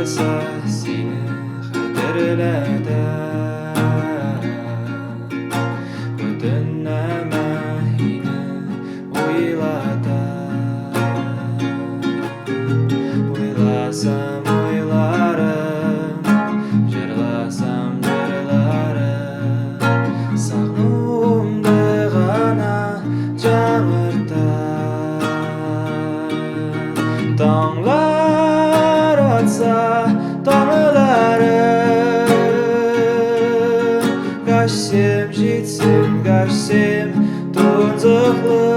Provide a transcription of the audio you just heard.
болса сені қадірледі. Бүтін өміріні ойлады. Ойласам ойларым, жырласам жырларым, сағынуымды ғана жаңғырта. Таңлар атса таңыларым, қашсем жетсем қашсем тұнжықлы